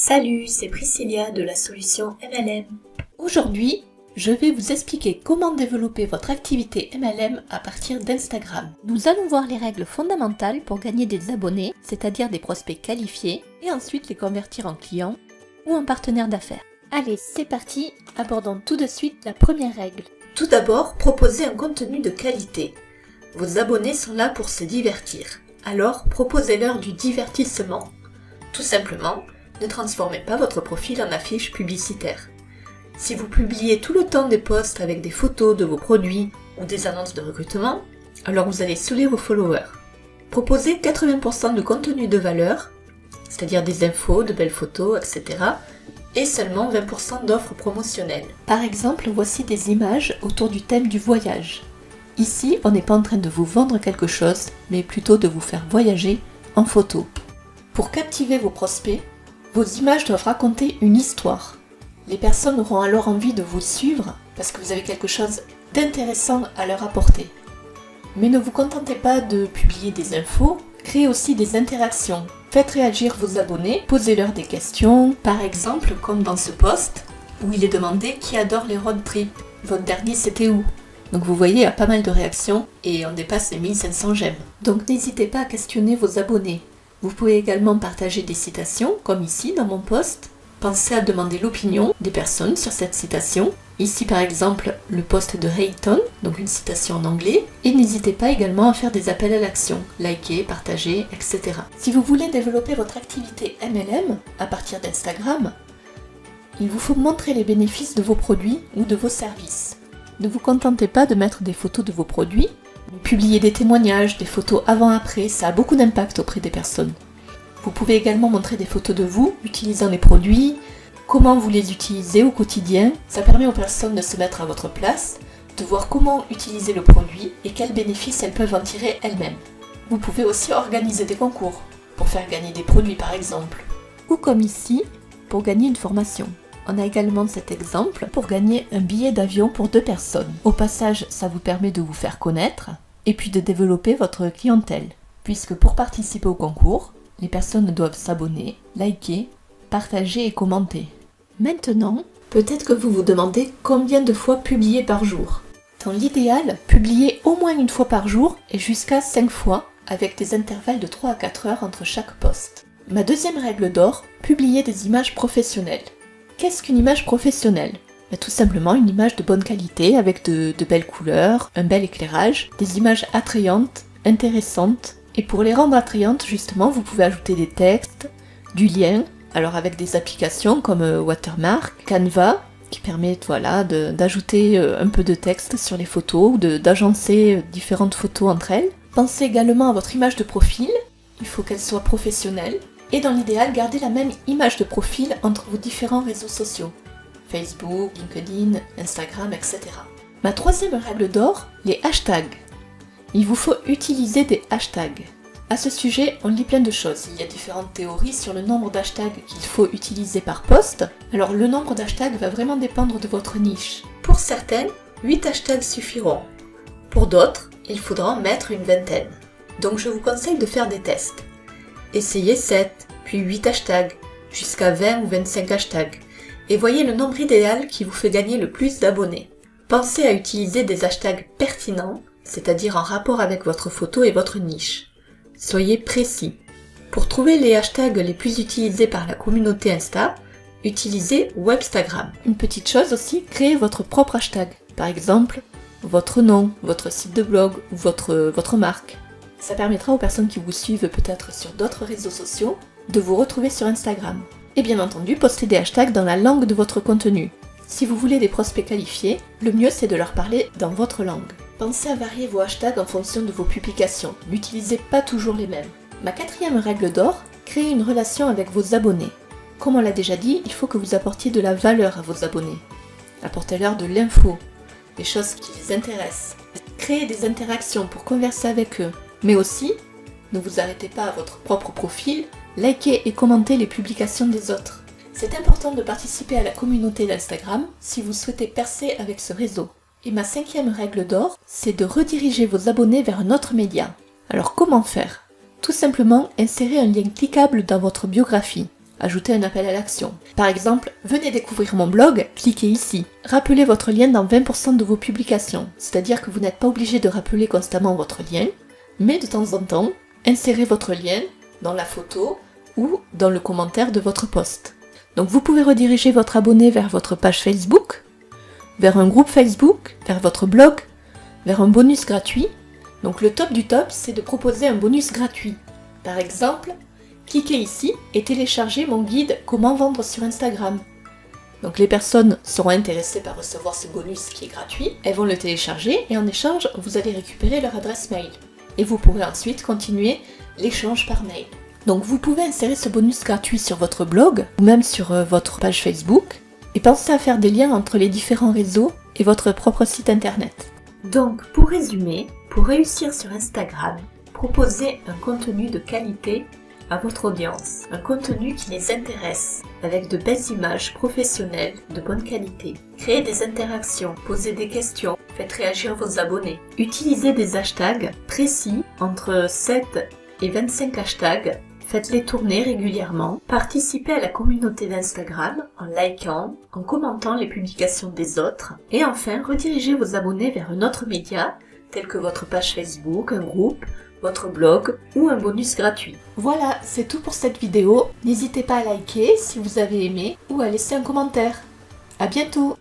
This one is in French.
Salut, c'est Priscilla de la solution MLM. Aujourd'hui, je vais vous expliquer comment développer votre activité MLM à partir d'Instagram. Nous allons voir les règles fondamentales pour gagner des abonnés, c'est-à-dire des prospects qualifiés, et ensuite les convertir en clients ou en partenaires d'affaires. Allez, c'est parti, abordons tout de suite la première règle. Tout d'abord, proposez un contenu de qualité. Vos abonnés sont là pour se divertir, alors proposez-leur du divertissement. Tout simplement, ne transformez pas votre profil en affiche publicitaire. Si vous publiez tout le temps des posts avec des photos de vos produits ou des annonces de recrutement, alors vous allez saouler vos followers. Proposez 80% de contenu de valeur, c'est-à-dire des infos, de belles photos, etc. et seulement 20% d'offres promotionnelles. Par exemple, voici des images autour du thème du voyage. Ici, on n'est pas en train de vous vendre quelque chose, mais plutôt de vous faire voyager en photo. Pour captiver vos prospects, vos images doivent raconter une histoire. Les personnes auront alors envie de vous suivre parce que vous avez quelque chose d'intéressant à leur apporter. Mais ne vous contentez pas de publier des infos, créez aussi des interactions. Faites réagir vos abonnés, posez-leur des questions, par exemple comme dans ce post où il est demandé qui adore les road trips. Votre dernier c'était où? Donc vous voyez, il y a pas mal de réactions et on dépasse les 1500 j'aime. Donc n'hésitez pas à questionner vos abonnés. Vous pouvez également partager des citations, comme ici dans mon post. Pensez à demander l'opinion des personnes sur cette citation. Ici par exemple le post de Hayton, donc une citation en anglais. Et n'hésitez pas également à faire des appels à l'action, liker, partager, etc. Si vous voulez développer votre activité MLM à partir d'Instagram, il vous faut montrer les bénéfices de vos produits ou de vos services. Ne vous contentez pas de mettre des photos de vos produits. Publier des témoignages, des photos avant-après, ça a beaucoup d'impact auprès des personnes. Vous pouvez également montrer des photos de vous, utilisant les produits, comment vous les utilisez au quotidien. Ça permet aux personnes de se mettre à votre place, de voir comment utiliser le produit et quels bénéfices elles peuvent en tirer elles-mêmes. Vous pouvez aussi organiser des concours, pour faire gagner des produits par exemple. Ou comme ici, pour gagner une formation. On a également cet exemple pour gagner un billet d'avion pour 2 personnes. Au passage, ça vous permet de vous faire connaître et puis de développer votre clientèle. Puisque pour participer au concours, les personnes doivent s'abonner, liker, partager et commenter. Maintenant, peut-être que vous vous demandez combien de fois publier par jour. Dans l'idéal, publiez au moins une fois par jour et jusqu'à 5 fois avec des intervalles de 3 à 4 heures entre chaque post. Ma deuxième règle d'or, publier des images professionnelles. Qu'est-ce qu'une image professionnelle? Tout simplement une image de bonne qualité avec de belles couleurs, un bel éclairage, des images attrayantes, intéressantes. Et pour les rendre attrayantes, justement, vous pouvez ajouter des textes, du lien, alors avec des applications comme Watermark, Canva, qui permettent d'ajouter un peu de texte sur les photos ou d'agencer différentes photos entre elles. Pensez également à votre image de profil, il faut qu'elle soit professionnelle. Et dans l'idéal, gardez la même image de profil entre vos différents réseaux sociaux. Facebook, LinkedIn, Instagram, etc. Ma troisième règle d'or, les hashtags. Il vous faut utiliser des hashtags. À ce sujet, on lit plein de choses. Il y a différentes théories sur le nombre d'hashtags qu'il faut utiliser par post. Alors le nombre d'hashtags va vraiment dépendre de votre niche. Pour certaines, 8 hashtags suffiront. Pour d'autres, il faudra en mettre une vingtaine. Donc je vous conseille de faire des tests. Essayez 7, puis 8 hashtags, jusqu'à 20 ou 25 hashtags, et voyez le nombre idéal qui vous fait gagner le plus d'abonnés. Pensez à utiliser des hashtags pertinents, c'est-à-dire en rapport avec votre photo et votre niche. Soyez précis. Pour trouver les hashtags les plus utilisés par la communauté Insta, utilisez Webstagram. Une petite chose aussi, créez votre propre hashtag. Par exemple, votre nom, votre site de blog ou votre marque. Ça permettra aux personnes qui vous suivent peut-être sur d'autres réseaux sociaux de vous retrouver sur Instagram. Et bien entendu, postez des hashtags dans la langue de votre contenu. Si vous voulez des prospects qualifiés, le mieux c'est de leur parler dans votre langue. Pensez à varier vos hashtags en fonction de vos publications. N'utilisez pas toujours les mêmes. Ma quatrième règle d'or, créez une relation avec vos abonnés. Comme on l'a déjà dit, il faut que vous apportiez de la valeur à vos abonnés. Apportez-leur de l'info, des choses qui les intéressent. Créez des interactions pour converser avec eux. Mais aussi, ne vous arrêtez pas à votre propre profil, likez et commentez les publications des autres. C'est important de participer à la communauté d'Instagram si vous souhaitez percer avec ce réseau. Et ma cinquième règle d'or, c'est de rediriger vos abonnés vers un autre média. Alors comment faire? Tout simplement, insérez un lien cliquable dans votre biographie. ajouter un appel à l'action. Par exemple, venez découvrir mon blog, cliquez ici. Rappelez votre lien dans 20% de vos publications, c'est-à-dire que vous n'êtes pas obligé de rappeler constamment votre lien, mais de temps en temps, insérez votre lien dans la photo ou dans le commentaire de votre post. Donc vous pouvez rediriger votre abonné vers votre page Facebook, vers un groupe Facebook, vers votre blog, vers un bonus gratuit. Donc le top du top, c'est de proposer un bonus gratuit. Par exemple, cliquez ici et téléchargez mon guide Comment vendre sur Instagram. Donc les personnes seront intéressées par recevoir ce bonus qui est gratuit, elles vont le télécharger et en échange, vous allez récupérer leur adresse mail. Et vous pourrez ensuite continuer l'échange par mail. Donc vous pouvez insérer ce bonus gratuit sur votre blog ou même sur votre page Facebook et pensez à faire des liens entre les différents réseaux et votre propre site internet. Donc, pour résumer, pour réussir sur Instagram, proposez un contenu de qualité à votre audience, un contenu qui les intéresse, avec de belles images professionnelles de bonne qualité. Créez des interactions, posez des questions, faites réagir vos abonnés. Utilisez des hashtags précis, entre 7 et 25 hashtags. Faites-les tourner régulièrement. Participez à la communauté d'Instagram en likant, en commentant les publications des autres. Et enfin, redirigez vos abonnés vers un autre média, tel que votre page Facebook, un groupe, votre blog ou un bonus gratuit. Voilà, c'est tout pour cette vidéo. N'hésitez pas à liker si vous avez aimé ou à laisser un commentaire. À bientôt!